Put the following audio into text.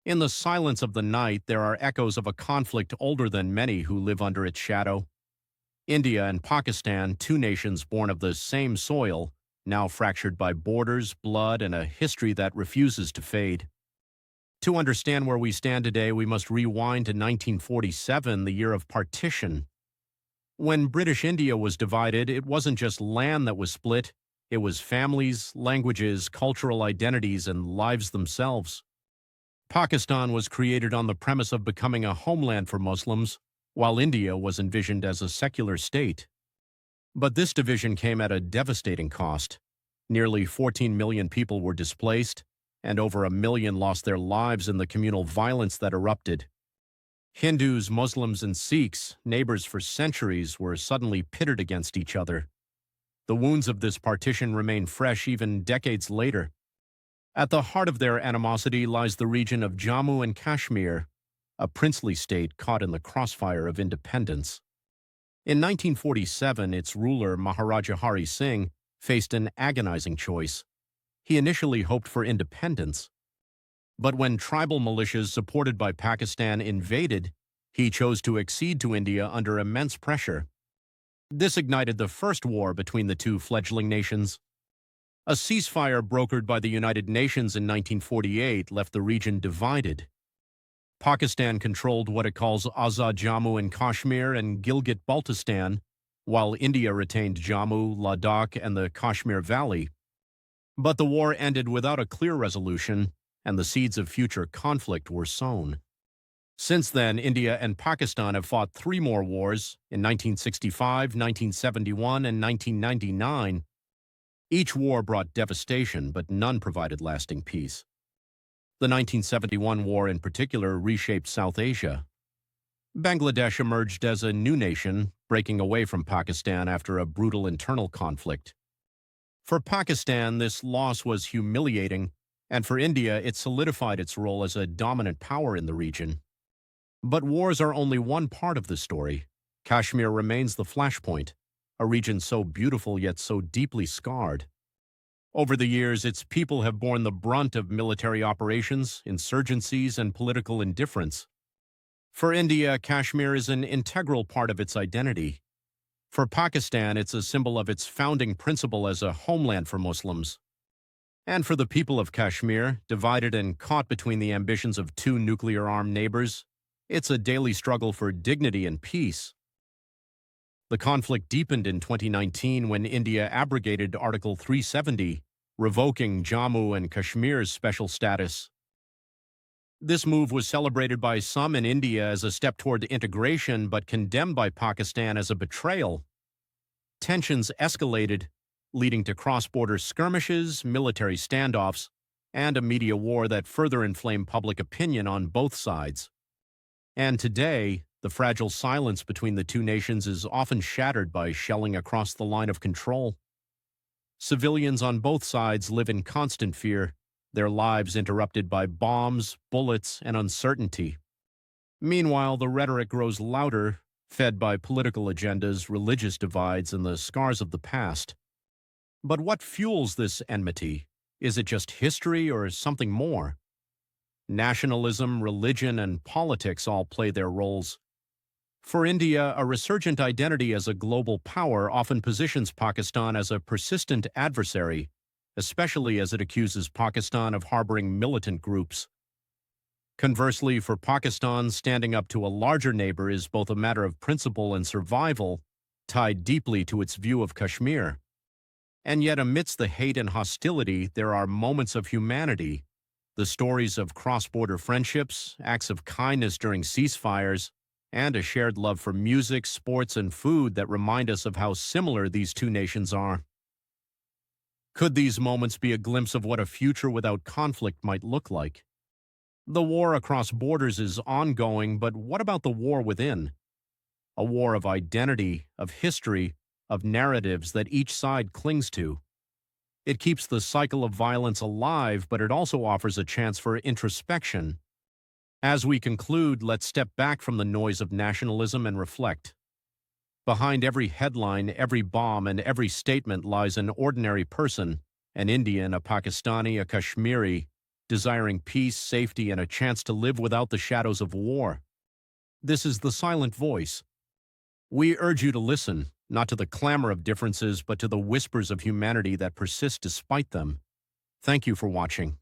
In the silence of the night, there are echoes of a conflict older than many who live under its shadow. India and Pakistan, two nations born of the same soil, now fractured by borders, blood, and a history that refuses to fade. To understand where we stand today, we must rewind to 1947, the year of partition. When British India was divided, it wasn't just land that was split, it was families, languages, cultural identities, and lives themselves. Pakistan was created on the premise of becoming a homeland for Muslims, while India was envisioned as a secular state. But this division came at a devastating cost. Nearly 14 million people were displaced, and over 1 million lost their lives in the communal violence that erupted. Hindus, Muslims, and Sikhs, neighbors for centuries, were suddenly pitted against each other. The wounds of this partition remain fresh even decades later. At the heart of their animosity lies the region of Jammu and Kashmir, a princely state caught in the crossfire of independence. In 1947, its ruler, Maharaja Hari Singh, faced an agonizing choice. He initially hoped for independence. But when tribal militias supported by Pakistan invaded, he chose to accede to India under immense pressure. This ignited the first war between the two fledgling nations. A ceasefire brokered by the United Nations in 1948 left the region divided. Pakistan controlled what it calls Azad Jammu and Kashmir and Gilgit-Baltistan, while India retained Jammu, Ladakh, and the Kashmir Valley. But the war ended without a clear resolution, and the seeds of future conflict were sown. Since then, India and Pakistan have fought 3 more wars in 1965, 1971, and 1999. Each war brought devastation, but none provided lasting peace. The 1971 war in particular reshaped South Asia. Bangladesh emerged as a new nation, breaking away from Pakistan after a brutal internal conflict. For Pakistan, this loss was humiliating, and for India, it solidified its role as a dominant power in the region. But wars are only one part of the story. Kashmir remains the flashpoint, a region so beautiful yet so deeply scarred. Over the years, its people have borne the brunt of military operations, insurgencies, and political indifference. For India, Kashmir is an integral part of its identity. For Pakistan, it's a symbol of its founding principle as a homeland for Muslims. And for the people of Kashmir, divided and caught between the ambitions of 2 nuclear-armed neighbors, it's a daily struggle for dignity and peace. The conflict deepened in 2019 when India abrogated Article 370, revoking Jammu and Kashmir's special status. This move was celebrated by some in India as a step toward integration, but condemned by Pakistan as a betrayal. Tensions escalated, leading to cross-border skirmishes, military standoffs, and a media war that further inflamed public opinion on both sides. And today, the fragile silence between the two nations is often shattered by shelling across the line of control. Civilians on both sides live in constant fear, their lives interrupted by bombs, bullets, and uncertainty. Meanwhile, the rhetoric grows louder, fed by political agendas, religious divides, and the scars of the past. But what fuels this enmity? Is it just history or something more? Nationalism, religion, and politics all play their roles. For India, a resurgent identity as a global power often positions Pakistan as a persistent adversary, especially as it accuses Pakistan of harboring militant groups. Conversely, for Pakistan, standing up to a larger neighbor is both a matter of principle and survival, tied deeply to its view of Kashmir. And yet, amidst the hate and hostility, there are moments of humanity. The stories of cross-border friendships, acts of kindness during ceasefires, and a shared love for music, sports, and food that remind us of how similar these two nations are. Could these moments be a glimpse of what a future without conflict might look like? The war across borders is ongoing, but what about the war within? A war of identity, of history, of narratives that each side clings to. It keeps the cycle of violence alive, but it also offers a chance for introspection. As we conclude, let's step back from the noise of nationalism and reflect. Behind every headline, every bomb, and every statement lies an ordinary person, an Indian, a Pakistani, a Kashmiri, desiring peace, safety, and a chance to live without the shadows of war. This is the silent voice. We urge you to listen, not to the clamor of differences, but to the whispers of humanity that persist despite them. Thank you for watching.